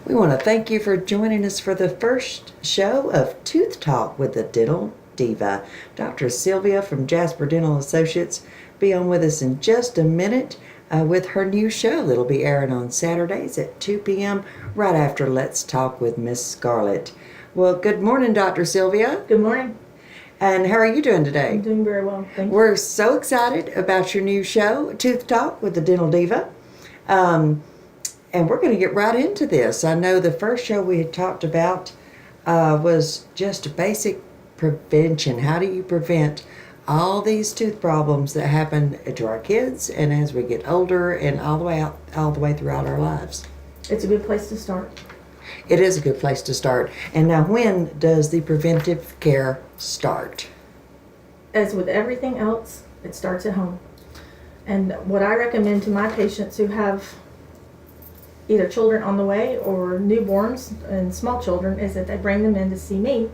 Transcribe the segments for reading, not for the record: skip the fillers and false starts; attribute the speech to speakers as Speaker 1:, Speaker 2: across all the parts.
Speaker 1: We want to thank you for joining us for the first show of Tooth Talk with the Dental Diva. Dr. Sylvia from Jasper Dental Associates be on with us in just a minute with her new show that'll be airing on Saturdays at 2 p.m. right after Let's Talk with Miss Scarlett. Well, good morning, Dr. Sylvia.
Speaker 2: Good morning.
Speaker 1: And how are you doing today?
Speaker 2: I'm doing very well, thank you.
Speaker 1: We're so excited about your new show, Tooth Talk with the Dental Diva. And we're going to get right into this. I know the first show we had talked about was just basic prevention. How do you prevent all these tooth problems that happen to our kids and as we get older and all the way throughout our lives?
Speaker 2: It's a good place to start.
Speaker 1: It is a good place to start. And now, when does the preventive care start?
Speaker 2: As with everything else, it starts at home. And what I recommend to my patients who have either children on the way or newborns and small children is that they bring them in to see me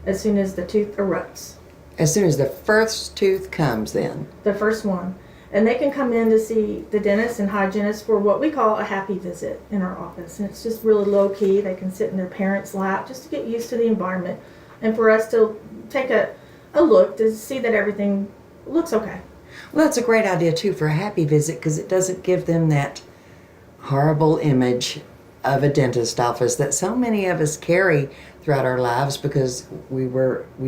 Speaker 2: as soon as the tooth erupts.
Speaker 1: As soon as the first tooth comes, then?
Speaker 2: The first one. And they can come in to see the dentist and hygienist for what we call a happy visit in our office. And it's just really low key. They can sit in their parents' lap just to get used to the environment and for us to take a look to see that everything looks okay.
Speaker 1: Well, that's a great idea, too, for a happy visit because it doesn't give them that horrible image of a dentist office that so many of us carry throughout our lives because we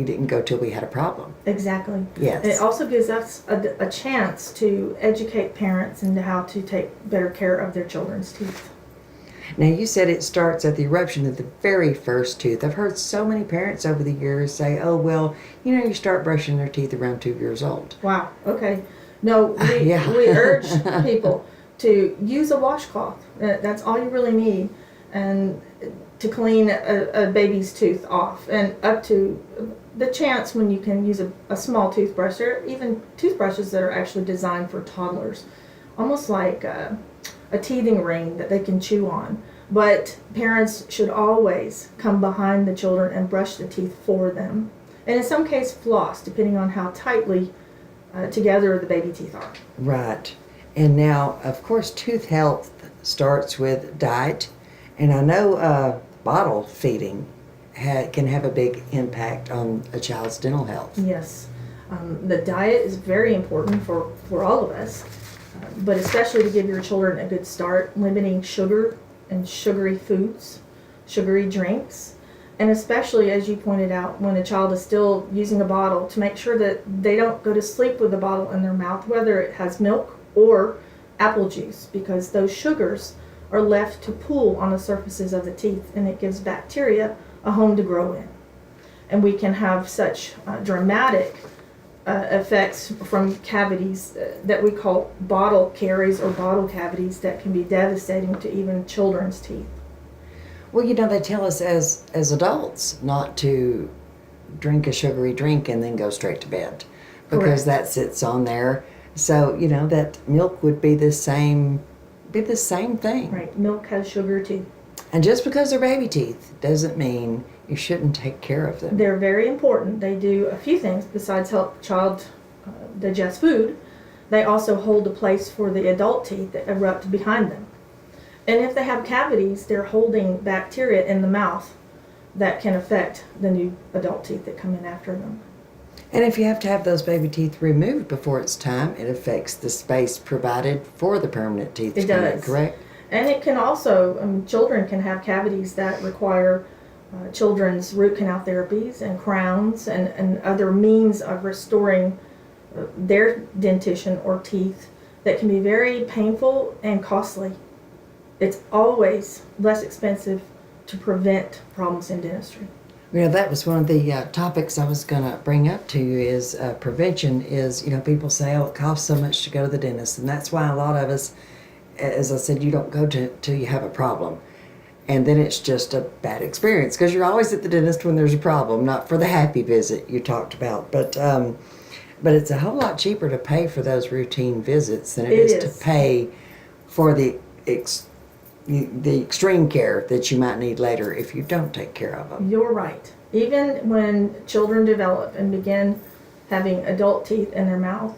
Speaker 1: didn't go till we had a problem.
Speaker 2: Exactly.
Speaker 1: Yes.
Speaker 2: And it also gives us a chance to educate parents into how to take better care of their children's teeth.
Speaker 1: Now, you said it starts at the eruption of the very first tooth. I've heard so many parents over the years say, oh, well, you start brushing their teeth around 2 years old.
Speaker 2: Wow. Okay. No, we urge people to use a washcloth. That's all you really need, and to clean a baby's tooth off, and up to the chance when you can use a small toothbrush. There are even toothbrushes that are actually designed for toddlers, almost like a teething ring that they can chew on. But parents should always come behind the children and brush the teeth for them, and in some cases floss, depending on how tightly together the baby teeth are.
Speaker 1: Right. And now, of course, tooth health starts with diet. And I know bottle feeding can have a big impact on a child's dental health.
Speaker 2: Yes. The diet is very important for all of us, but especially to give your children a good start, limiting sugar and sugary foods, sugary drinks, and especially, as you pointed out, when a child is still using a bottle, to make sure that they don't go to sleep with the bottle in their mouth, whether it has milk or apple juice, because those sugars are left to pool on the surfaces of the teeth, and it gives bacteria a home to grow in. And we can have such dramatic effects from cavities that we call bottle caries or bottle cavities that can be devastating to even children's teeth.
Speaker 1: Well, they tell us as adults not to drink a sugary drink and then go straight to bed because
Speaker 2: Correct.
Speaker 1: that sits on there. So, that milk would be the same thing.
Speaker 2: Right, milk has sugar too.
Speaker 1: And just because they're baby teeth doesn't mean you shouldn't take care of them.
Speaker 2: They're very important. They do a few things besides help child digest food. They also hold a place for the adult teeth that erupt behind them. And if they have cavities, they're holding bacteria in the mouth that can affect the new adult teeth that come in after them.
Speaker 1: And if you have to have those baby teeth removed before it's time, it affects the space provided for the permanent teeth to come in, correct?
Speaker 2: And it can also, children can have cavities that require children's root canal therapies and crowns and other means of restoring their dentition or teeth that can be very painful and costly. It's always less expensive to prevent problems in dentistry.
Speaker 1: That was one of the topics I was going to bring up to you is prevention is, people say, oh, it costs so much to go to the dentist. And that's why a lot of us, as I said, you don't go till you have a problem. And then it's just a bad experience because you're always at the dentist when there's a problem, not for the happy visit you talked about. But it's a whole lot cheaper to pay for those routine visits than it is to pay for the extreme care that you might need later if you don't take care of them.
Speaker 2: You're right. Even when children develop and begin having adult teeth in their mouth,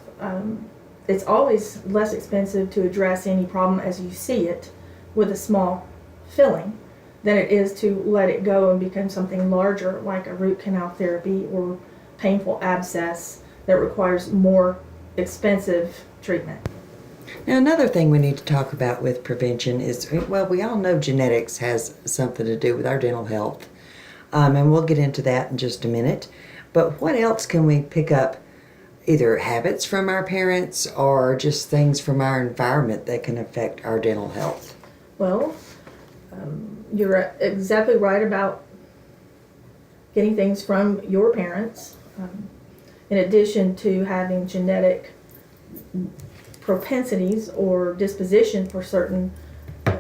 Speaker 2: it's always less expensive to address any problem as you see it with a small filling than it is to let it go and become something larger, like a root canal therapy or painful abscess that requires more expensive treatment.
Speaker 1: Now, another thing we need to talk about with prevention is, well, we all know genetics has something to do with our dental health, and we'll get into that in just a minute. But what else can we pick up, either habits from our parents or just things from our environment that can affect our dental health?
Speaker 2: Well, you're exactly right about getting things from your parents. In addition to having genetic propensities or disposition for certain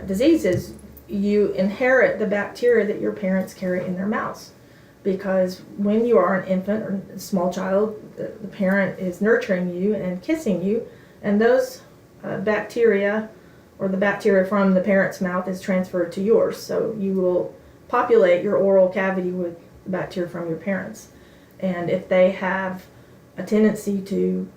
Speaker 2: diseases, you inherit the bacteria that your parents carry in their mouths. Because when you are an infant or a small child, the parent is nurturing you and kissing you, and those bacteria or the bacteria from the parent's mouth is transferred to yours. So you will populate your oral cavity with bacteria from your parents. And if they have a tendency to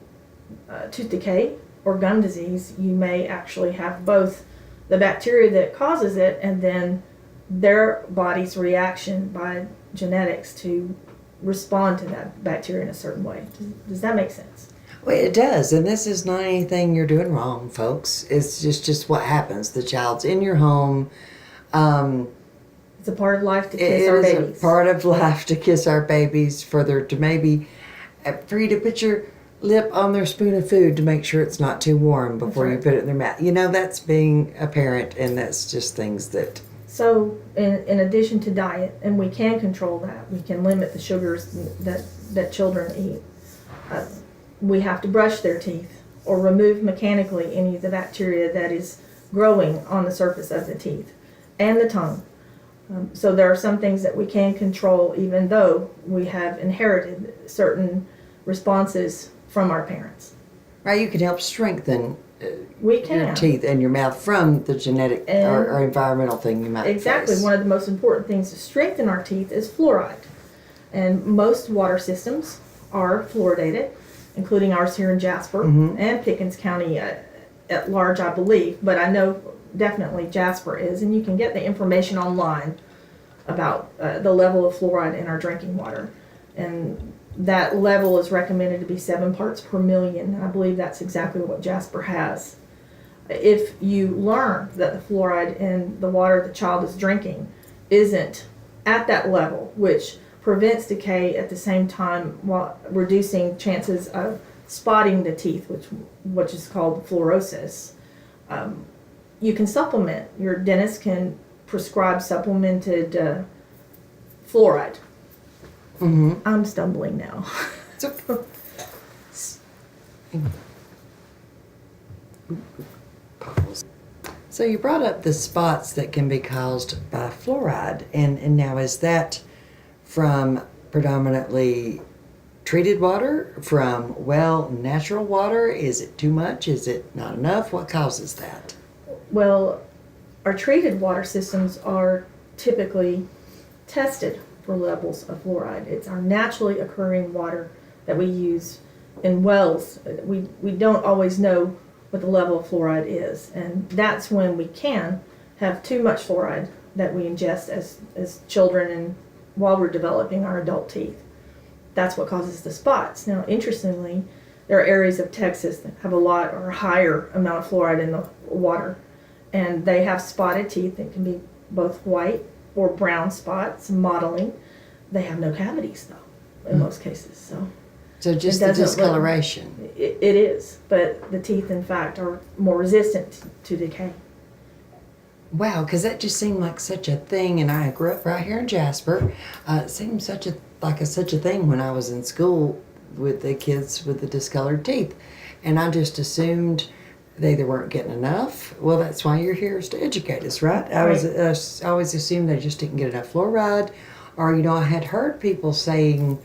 Speaker 2: tooth decay or gum disease, you may actually have both the bacteria that causes it and then their body's reaction by genetics to respond to that bacteria in a certain way. Does that make sense?
Speaker 1: Well, it does, and this is not anything you're doing wrong, folks. It's just what happens. The child's in your home.
Speaker 2: It's a part of life to kiss our
Speaker 1: It
Speaker 2: babies.
Speaker 1: is a part of life to kiss our babies, for you to put your lip on their spoon of food to make sure it's not too warm before you
Speaker 2: right.
Speaker 1: put it in their mouth. You know, that's being a parent, and that's just things that...
Speaker 2: So, in addition to diet, and we can control that, we can limit the sugars that children eat. We have to brush their teeth or remove mechanically any of the bacteria that is growing on the surface of the teeth and the tongue. So there are some things that we can control even though we have inherited certain responses from our parents.
Speaker 1: Right, you can help strengthen
Speaker 2: We can.
Speaker 1: your teeth and your mouth from the genetic or environmental thing you might
Speaker 2: Exactly.
Speaker 1: face.
Speaker 2: One of the most important things to strengthen our teeth is fluoride. And most water systems are fluoridated, including ours here in Jasper and Pickens County at large, I believe. But I know definitely Jasper is, and you can get the information online about the level of fluoride in our drinking water. And that level is recommended to be 7 parts per million. And I believe that's exactly what Jasper has. If you learn that the fluoride in the water the child is drinking isn't at that level, which prevents decay at the same time while reducing chances of spotting the teeth, which is called fluorosis, you can supplement. Your dentist can prescribe supplemented fluoride. I'm stumbling now.
Speaker 1: So you brought up the spots that can be caused by fluoride, and now is that from predominantly treated water, from natural water? Is it too much? Is it not enough? What causes that?
Speaker 2: Well, our treated water systems are typically tested for levels of fluoride. It's our naturally occurring water that we use in wells. We don't always know what the level of fluoride is, and that's when we can have too much fluoride that we ingest as children and while we're developing our adult teeth. That's what causes the spots. Now, interestingly, there are areas of Texas that have a lot or higher amount of fluoride in the water, and they have spotted teeth that can be both white or brown spots, modeling. They have no cavities, though, in most cases.
Speaker 1: So just the discoloration.
Speaker 2: It is, but the teeth, in fact, are more resistant to decay.
Speaker 1: Wow, because that just seemed like such a thing, and I grew up right here in Jasper. It seemed such a thing when I was in school with the kids with the discolored teeth, and I just assumed they either weren't getting enough. Well, that's why you're here, is to educate us, right? I always assumed they just didn't get enough fluoride, or I had heard people saying,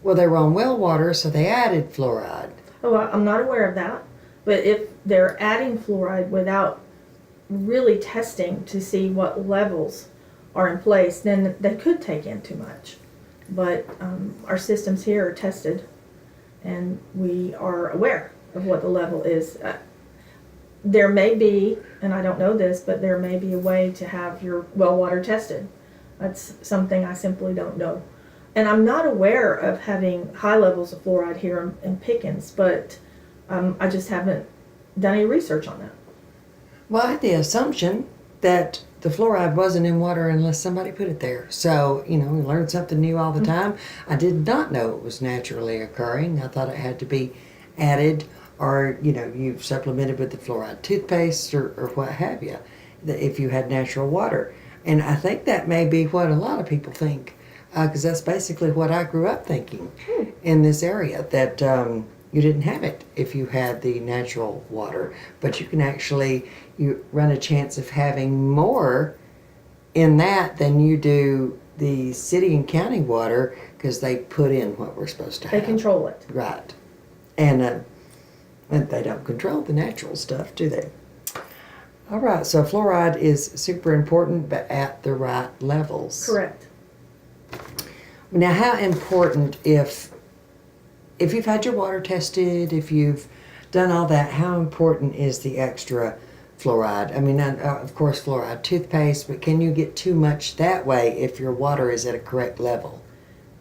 Speaker 1: well, they were on well water, so they added fluoride.
Speaker 2: Oh, I'm not aware of that, but if they're adding fluoride without really testing to see what levels are in place, then they could take in too much. But our systems here are tested, and we are aware of what the level is. there may be, and I don't know this, but there may be a way to have your well water tested. That's something I simply don't know. And I'm not aware of having high levels of fluoride here in Pickens, but I just haven't done any research on that.
Speaker 1: Well, I had the assumption that the fluoride wasn't in water unless somebody put it there. So, we learn something new all the time. I did not know it was naturally occurring. I thought it had to be added or, you've supplemented with the fluoride toothpaste or what have you, if you had natural water. And I think that may be what a lot of people think, because that's basically what I grew up thinking in this area, that you didn't have it if you had the natural water, but you can actually, you run a chance of having more in that than you do the city and county water, because they put in what we're supposed to have.
Speaker 2: They control it.
Speaker 1: Right. And they don't control the natural stuff, do they? All right, so fluoride is super important, but at the right levels.
Speaker 2: Correct.
Speaker 1: Now, how important, if you've had your water tested, if you've done all that, how important is the extra fluoride? I mean, of course, fluoride toothpaste, but can you get too much that way if your water is at a correct level?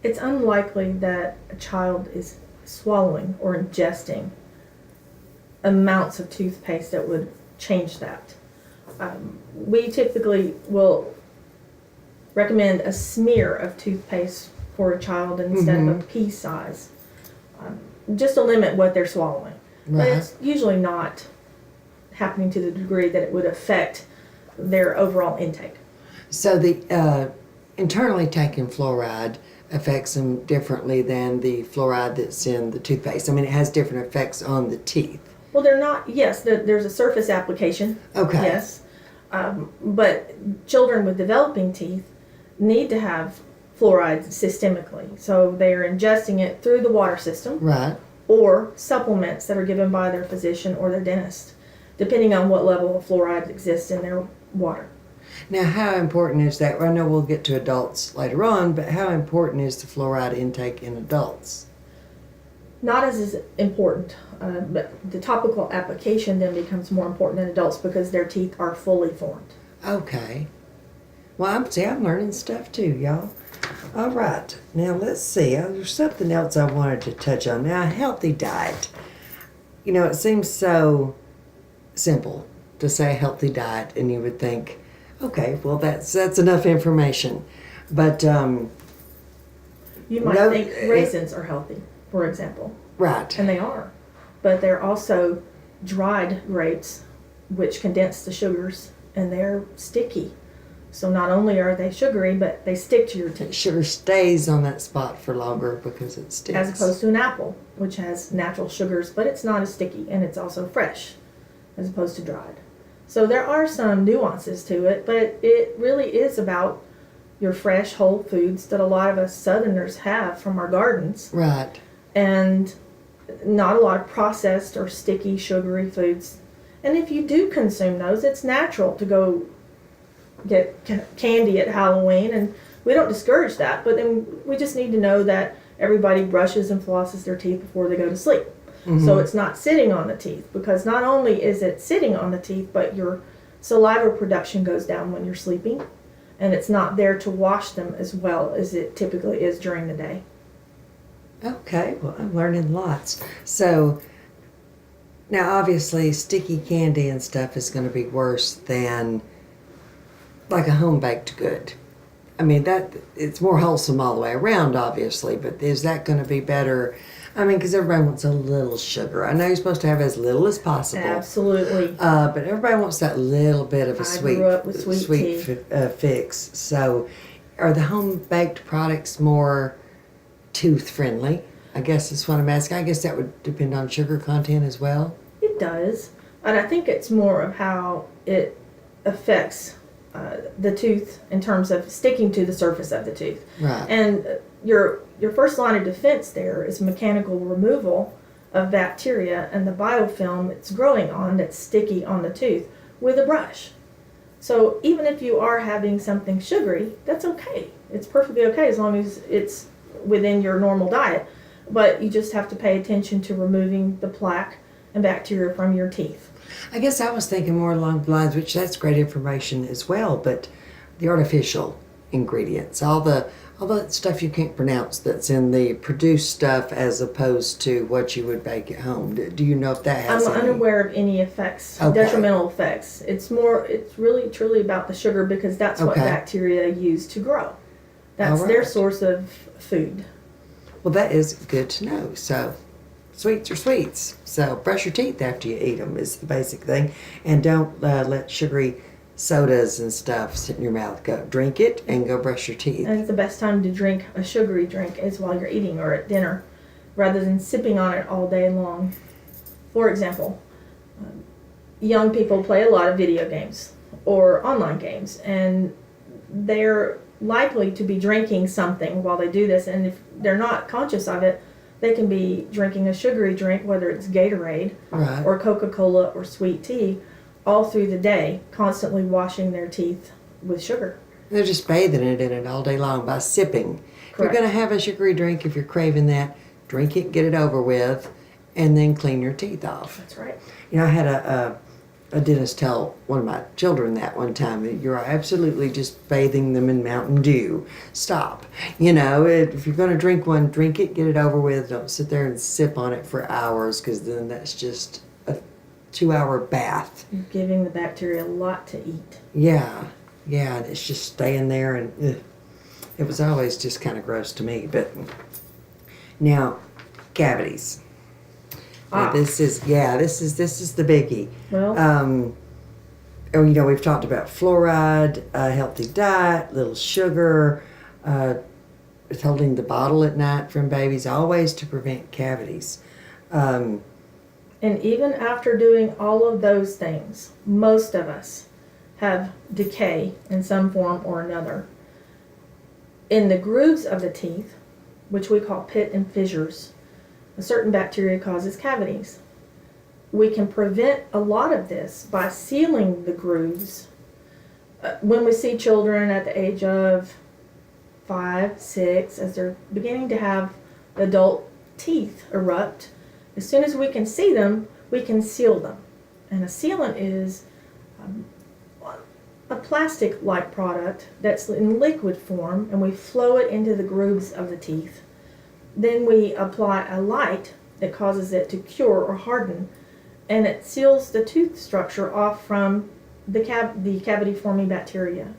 Speaker 2: It's unlikely that a child is swallowing or ingesting amounts of toothpaste that would change that. We typically will recommend a smear of toothpaste for a child instead of a pea size, just to limit what they're swallowing.
Speaker 1: Right.
Speaker 2: But it's usually not happening to the degree that it would affect their overall intake.
Speaker 1: So the internally taken fluoride affects them differently than the fluoride that's in the toothpaste. I mean, it has different effects on the teeth.
Speaker 2: Well, they're not, yes, there's a surface application.
Speaker 1: Okay.
Speaker 2: Yes. But children with developing teeth need to have fluoride systemically. So they are ingesting it through the water system
Speaker 1: Right.
Speaker 2: or supplements that are given by their physician or their dentist, depending on what level of fluoride exists in their water.
Speaker 1: Now, how important is that? I know we'll get to adults later on, but how important is the fluoride intake in adults?
Speaker 2: Not as important, but the topical application then becomes more important in adults because their teeth are fully formed.
Speaker 1: Okay. Well, I'm learning stuff too, y'all. All right. Now, let's see. There's something else I wanted to touch on. Now, a healthy diet. It seems so simple to say a healthy diet, and you would think, okay, well, that's enough information. But,
Speaker 2: You might think raisins are healthy, for example.
Speaker 1: Right.
Speaker 2: And they are. But they're also dried grapes, which condense the sugars, and they're sticky. So not only are they sugary, but they stick to your teeth.
Speaker 1: Sugar stays on that spot for longer because it sticks.
Speaker 2: As opposed to an apple, which has natural sugars, but it's not as sticky, and it's also fresh, as opposed to dried. So there are some nuances to it, but it really is about your fresh, whole foods that a lot of us Southerners have from our gardens.
Speaker 1: Right.
Speaker 2: And not a lot of processed or sticky, sugary foods. And if you do consume those, it's natural to go get candy at Halloween, and we don't discourage that, but then we just need to know that everybody brushes and flosses their teeth before they go to sleep.
Speaker 1: Mm-hmm.
Speaker 2: So it's not sitting on the teeth, because not only is it sitting on the teeth, but your saliva production goes down when you're sleeping, and it's not there to wash them as well as it typically is during the day.
Speaker 1: Okay, well, I'm learning lots. So, now obviously sticky candy and stuff is going to be worse than like a home-baked good. I mean, it's more wholesome all the way around, obviously, but is that going to be better? I mean, because everybody wants a little sugar. I know you're supposed to have as little as possible.
Speaker 2: Absolutely.
Speaker 1: But everybody wants that little bit of a
Speaker 2: I grew up with sweet tea.
Speaker 1: Fix. So, are the home-baked products more tooth-friendly? I guess that's what I'm asking. I guess that would depend on sugar content as well.
Speaker 2: It does. And I think it's more of how it affects the tooth in terms of sticking to the surface of the tooth.
Speaker 1: Right.
Speaker 2: And your first line of defense there is mechanical removal of bacteria and the biofilm it's growing on that's sticky on the tooth with a brush. So even if you are having something sugary, that's okay. It's perfectly okay as long as it's within your normal diet. But you just have to pay attention to removing the plaque and bacteria from your teeth.
Speaker 1: I guess I was thinking more along the lines, which that's great information as well, but the artificial ingredients, all the stuff you can't pronounce that's in the produced stuff as opposed to what you would bake at home. Do you know if that has
Speaker 2: I'm
Speaker 1: any?
Speaker 2: unaware of any effects,
Speaker 1: Okay.
Speaker 2: detrimental effects. It's really truly about the sugar because that's what
Speaker 1: Okay.
Speaker 2: bacteria use to grow. That's
Speaker 1: All
Speaker 2: their
Speaker 1: right.
Speaker 2: source of food.
Speaker 1: Well, that is good to know. So, sweets are sweets. So, brush your teeth after you eat them is the basic thing. And don't let sugary sodas and stuff sit in your mouth. Go drink it and go brush your teeth.
Speaker 2: And it's the best time to drink a sugary drink is while you're eating or at dinner, rather than sipping on it all day long. For example, young people play a lot of video games or online games, and they're likely to be drinking something while they do this. And if they're not conscious of it, they can be drinking a sugary drink, whether it's Gatorade
Speaker 1: Right.
Speaker 2: or Coca-Cola or sweet tea, all through the day, constantly washing their teeth with sugar.
Speaker 1: They're just bathing it in it all day long by sipping. If you're
Speaker 2: Correct.
Speaker 1: going to have a sugary drink, if you're craving that, drink it, get it over with, and then clean your teeth off.
Speaker 2: That's right.
Speaker 1: You know, I had a dentist tell one of my children that one time that you're absolutely just bathing them in Mountain Dew. Stop. You know, if you're going to drink one, drink it, get it over with. Don't sit there and sip on it for hours because then that's just a 2-hour bath.
Speaker 2: You're giving the bacteria a lot to eat.
Speaker 1: Yeah, and it's just staying there, and ugh. It was always just kind of gross to me. But now, cavities. Now, this is the biggie.
Speaker 2: Well,
Speaker 1: You know, we've talked about fluoride, a healthy diet, little sugar, holding the bottle at night from babies, always to prevent cavities.
Speaker 2: and even after doing all of those things, most of us have decay in some form or another. In the grooves of the teeth, which we call pit and fissures, a certain bacteria causes cavities. We can prevent a lot of this by sealing the grooves. When we see children at the age of 5, 6, as they're beginning to have adult teeth erupt, as soon as we can see them, we can seal them. And a sealant is a plastic-like product that's in liquid form, and we flow it into the grooves of the teeth. Then we apply a light that causes it to cure or harden, and it seals the tooth structure off from the cavity-forming bacteria.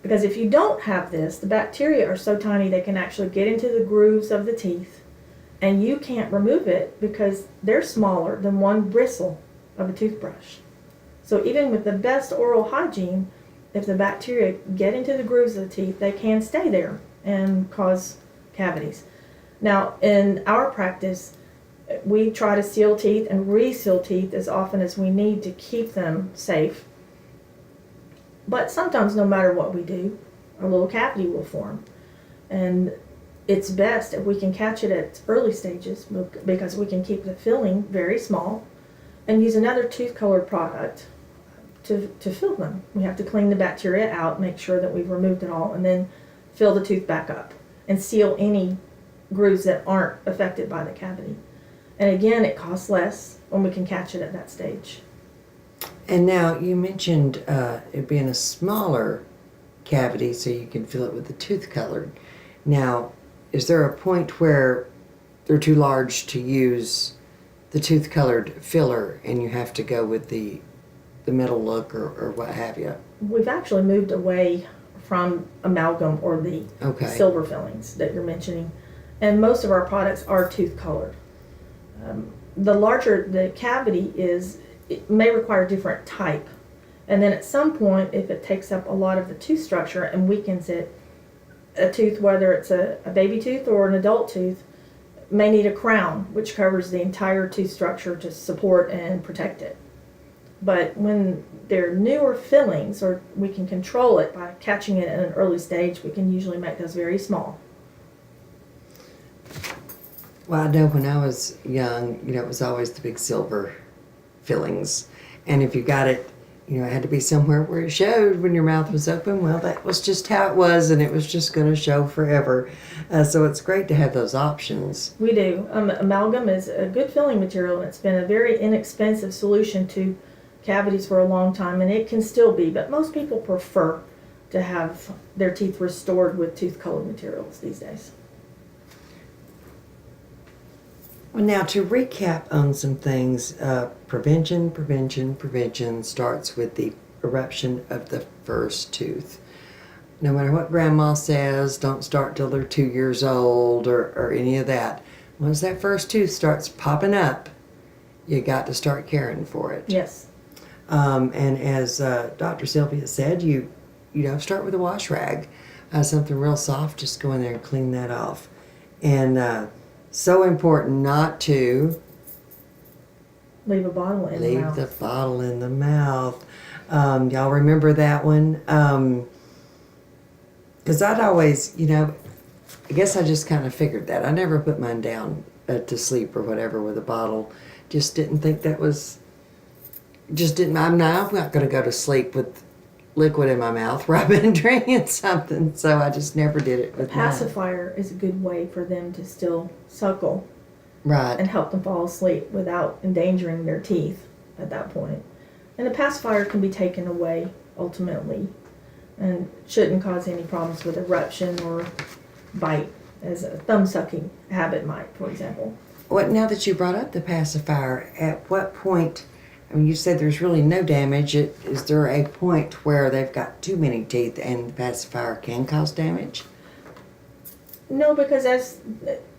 Speaker 2: Because if you don't have this, the bacteria are so tiny they can actually get into the grooves of the teeth, and you can't remove it because they're smaller than one bristle of a toothbrush. So even with the best oral hygiene, if the bacteria get into the grooves of the teeth, they can stay there and cause cavities. Now, in our practice, we try to seal teeth and reseal teeth as often as we need to keep them safe. But sometimes, no matter what we do, a little cavity will form. And it's best if we can catch it at early stages because we can keep the filling very small and use another tooth-colored product to fill them. We have to clean the bacteria out, make sure that we've removed it all, and then fill the tooth back up and seal any grooves that aren't affected by the cavity. And again, it costs less when we can catch it at that stage.
Speaker 1: And now you mentioned it being a smaller cavity so you can fill it with the tooth colored. Now, is there a point where they're too large to use the tooth colored filler and you have to go with the metal look or what have you?
Speaker 2: We've actually moved away from amalgam or the
Speaker 1: Okay.
Speaker 2: silver fillings that you're mentioning, and most of our products are tooth colored. The larger the cavity is, it may require a different type, and then at some point, if it takes up a lot of the tooth structure and weakens it, a tooth, whether it's a baby tooth or an adult tooth, may need a crown, which covers the entire tooth structure to support and protect it. But when they're newer fillings, or we can control it by catching it at an early stage, we can usually make those very small.
Speaker 1: Well, I know when I was young, you know, it was always the big silver fillings. And if you got it you know, it had to be somewhere where it showed when your mouth was open. Well, that was just how it was, and it was just going to show forever. So it's great to have those options.
Speaker 2: We do. Amalgam is a good filling material, and it's been a very inexpensive solution to cavities for a long time, and it can still be, but most people prefer to have their teeth restored with tooth-colored materials these days.
Speaker 1: Well, now to recap on some things, prevention starts with the eruption of the first tooth. No matter what grandma says, don't start till they're 2 years old or any of that. Once that first tooth starts popping up, you got to start caring for it.
Speaker 2: Yes.
Speaker 1: And as Dr. Sylvia said, you know, start with a wash rag, something real soft, just go in there and clean that off. And so important not to
Speaker 2: Leave a bottle in the mouth.
Speaker 1: leave the bottle in the mouth. Y'all remember that one? Because I'd always, you know, I guess I just kind of figured that. I never put mine down to sleep or whatever with a bottle. Just didn't think that was, I'm not going to go to sleep with liquid in my mouth where I've been drinking something. So I just never did it with mine.
Speaker 2: Pacifier is a good way for them to still suckle
Speaker 1: Right.
Speaker 2: and help them fall asleep without endangering their teeth at that point. And the pacifier can be taken away ultimately and shouldn't cause any problems with eruption or bite, as a thumb sucking habit might, for example.
Speaker 1: What, now that you brought up the pacifier, at what point, I mean, you said there's really no damage. Is there a point where they've got too many teeth and the pacifier can cause damage?
Speaker 2: No, because as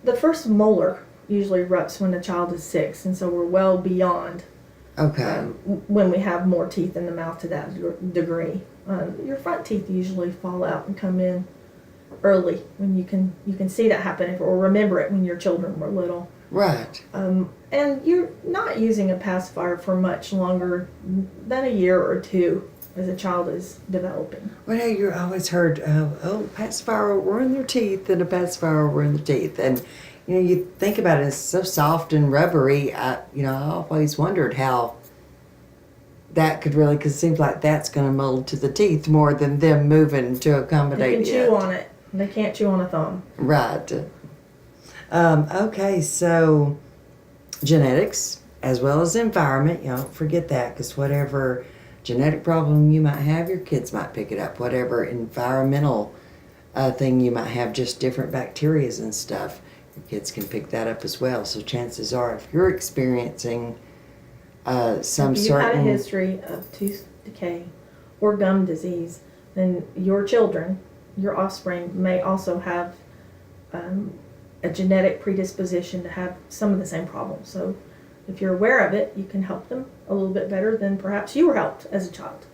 Speaker 2: the first molar usually erupts when the child is 6, and so we're well beyond
Speaker 1: Okay.
Speaker 2: when we have more teeth in the mouth to that degree. Your front teeth usually fall out and come in early when you can see that happen or remember it when your children were little.
Speaker 1: Right.
Speaker 2: And you're not using a pacifier for much longer than a year or two as a child is developing.
Speaker 1: Well, you always heard, pacifier will ruin their teeth and a pacifier will ruin the teeth. And, you know, you think about it, it's so soft and rubbery. I always wondered how that could really, because it seems like that's going to mold to the teeth more than them moving to accommodate
Speaker 2: They can chew on it. They can't chew on a thumb.
Speaker 1: Right. Okay, so genetics as well as environment, you don't forget that, because whatever genetic problem you might have, your kids might pick it up. Whatever environmental thing you might have, just different bacterias and stuff, your kids can pick that up as well. So chances are, if you're experiencing some
Speaker 2: If you've
Speaker 1: certain...
Speaker 2: had a history of tooth decay or gum disease, then your children, your offspring, may also have a genetic predisposition to have some of the same problems. So if you're aware of it, you can help them a little bit better than perhaps you were helped as a child.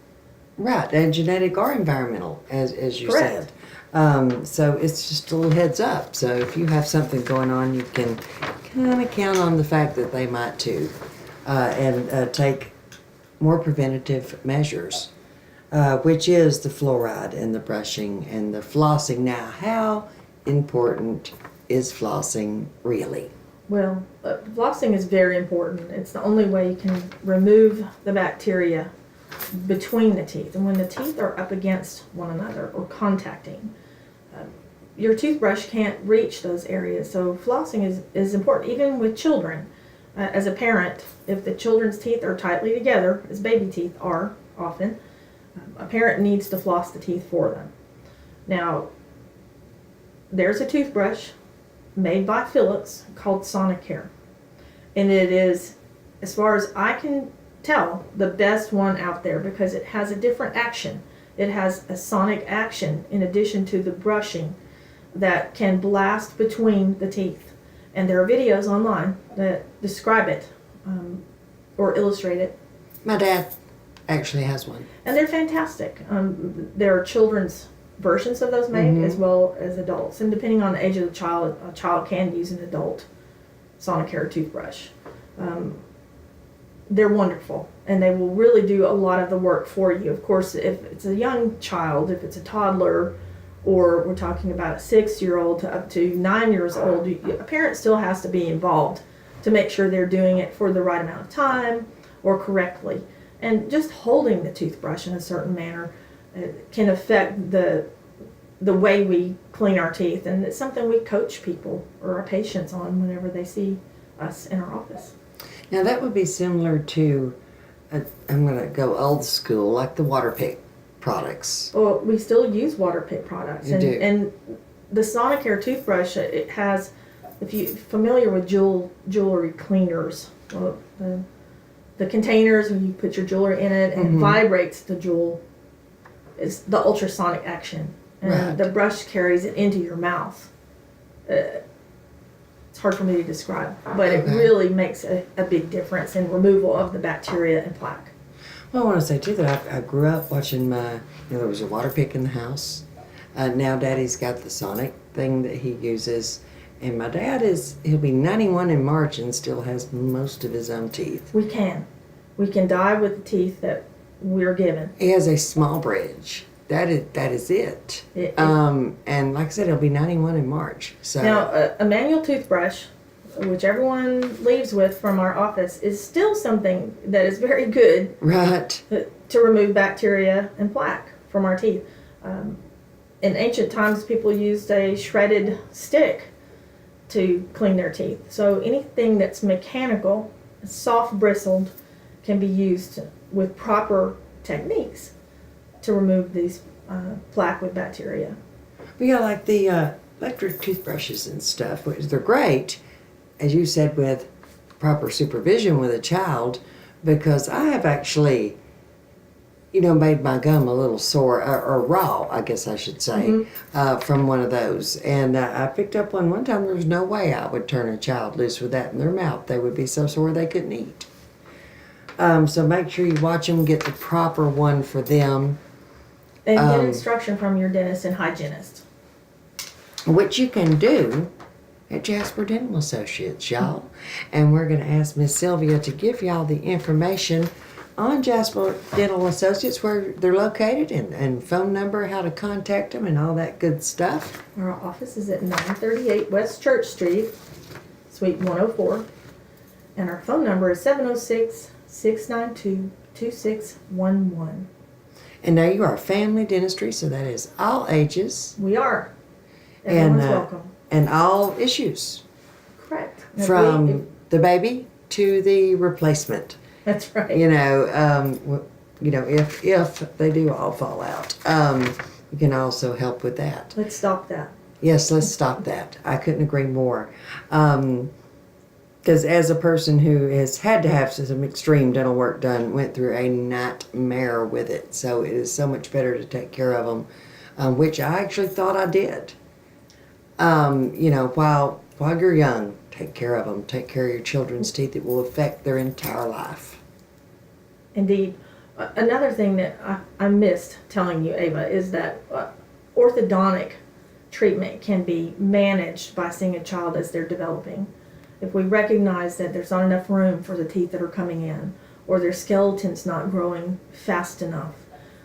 Speaker 1: Right, and genetic or environmental, as you
Speaker 2: Correct.
Speaker 1: said. So it's just a little heads up. So if you have something going on, you can kind of count on the fact that they might too, and take more preventative measures, which is the fluoride and the brushing and the flossing. Now, how important is flossing really?
Speaker 2: Well, flossing is very important. It's the only way you can remove the bacteria between the teeth. And when the teeth are up against one another or contacting, your toothbrush can't reach those areas. So flossing is important, even with children. As a parent, if the children's teeth are tightly together, as baby teeth are often, a parent needs to floss the teeth for them. Now, there's a toothbrush made by Philips called Sonicare. And it is, as far as I can tell, the best one out there because it has a different action. It has a sonic action in addition to the brushing that can blast between the teeth. And there are videos online that describe it or illustrate it.
Speaker 1: My dad actually has one.
Speaker 2: And they're fantastic. There are children's versions of those made as well as adults. And depending on the age of the child, a child can use an adult Sonicare toothbrush. They're wonderful, and they will really do a lot of the work for you. Of course, if it's a young child, if it's a toddler, or we're talking about a 6-year-old to up to 9 years old, a parent still has to be involved to make sure they're doing it for the right amount of time or correctly. And just holding the toothbrush in a certain manner can affect the way we clean our teeth, and it's something we coach people or our patients on whenever they see us in our office.
Speaker 1: Now that would be similar to, I'm going to go old school, like the Waterpik products.
Speaker 2: Well, we still use Waterpik products,
Speaker 1: You do.
Speaker 2: and the Sonicare toothbrush, it has, if you're familiar with jewelry cleaners, well, the containers when you put your jewelry in it and
Speaker 1: Mhm.
Speaker 2: vibrates the jewel, is the ultrasonic action, and
Speaker 1: Right.
Speaker 2: the brush carries it into your mouth. It's hard for me to describe, but it
Speaker 1: Okay.
Speaker 2: really makes a big difference in removal of the bacteria and plaque.
Speaker 1: Well, I want to say too that I grew up watching there was a Waterpik in the house. Now Daddy's got the Sonic thing that he uses. And my dad he'll be 91 in March and still has most of his own teeth.
Speaker 2: We can die with the teeth that we're given.
Speaker 1: He has a small bridge. That is it.
Speaker 2: It-
Speaker 1: And like I said, he'll be 91 in March. So
Speaker 2: Now, a manual toothbrush, which everyone leaves with from our office, is still something that is very good
Speaker 1: right.
Speaker 2: to remove bacteria and plaque from our teeth. In ancient times, people used a shredded stick to clean their teeth. So anything that's mechanical, soft bristled, can be used with proper techniques to remove these plaque with bacteria.
Speaker 1: But yeah, like the electric toothbrushes and stuff, which they're great, as you said, with proper supervision with a child, because I have actually, made my gum a little sore, or raw, I guess I should say, from one of those. And I picked up one time. There was no way I would turn a child loose with that in their mouth. They would be so sore they couldn't eat. So make sure you watch them, get the proper one for them.
Speaker 2: And get instruction from your dentist and hygienist.
Speaker 1: Which you can do at Jasper Dental Associates, y'all. And we're going to ask Miss Sylvia to give y'all the information on Jasper Dental Associates, where they're located, and phone number, how to contact them, and all that good stuff.
Speaker 2: Our office is at 938 West Church Street, Suite 104. And our phone number is 706-692-2611.
Speaker 1: And now you are family dentistry, so that is all ages
Speaker 2: We are. Everyone's
Speaker 1: And,
Speaker 2: welcome.
Speaker 1: and all issues,
Speaker 2: Correct. And if
Speaker 1: from the baby to the replacement.
Speaker 2: that's right.
Speaker 1: If they do all fall out, you can also help with that.
Speaker 2: Let's stop that.
Speaker 1: Yes, let's stop that. I couldn't agree more. Because as a person who has had to have some extreme dental work done, went through a nightmare with it. So it is so much better to take care of them, which I actually thought I did. While you're young, take care of them. Take care of your children's teeth. It will affect their entire life.
Speaker 2: Indeed. Another thing that I missed telling you, Ava, is that orthodontic treatment can be managed by seeing a child as they're developing. If we recognize that there's not enough room for the teeth that are coming in, or their skeleton's not growing fast enough.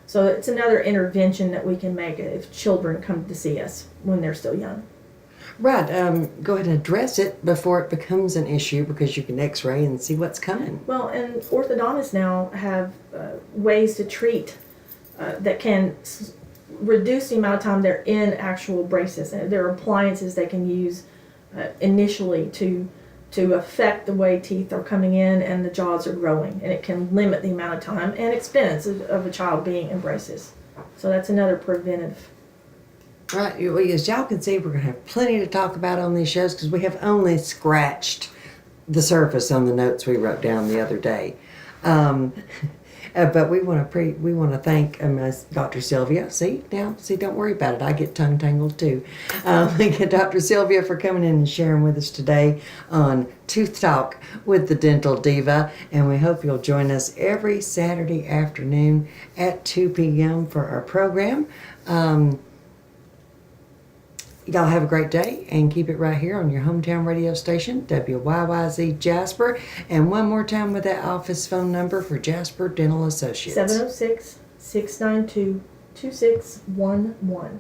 Speaker 2: So it's another intervention that we can make if children come to see us when they're still young.
Speaker 1: Right. Go ahead and address it before it becomes an issue, because you can x-ray and see what's coming.
Speaker 2: Well, and orthodontists now have ways to treat that can reduce the amount of time they're in actual braces. And there are appliances they can use initially to affect the way teeth are coming in and the jaws are growing. And it can limit the amount of time and expense of a child being in braces. So that's another preventive.
Speaker 1: Right. As y'all can see, we're going to have plenty to talk about on these shows, because we have only scratched the surface on the notes we wrote down the other day. But we want to thank Dr. Sylvia. Don't worry about it. I get tongue tangled too. Thank Dr. Sylvia for coming in and sharing with us today on Tooth Talk with the Dental Diva. And we hope you'll join us every Saturday afternoon at 2 p.m. for our program. Y'all have a great day, and keep it right here on your hometown radio station, WYYZ Jasper. And one more time with that office phone number for Jasper Dental Associates.
Speaker 2: 706-692-2611.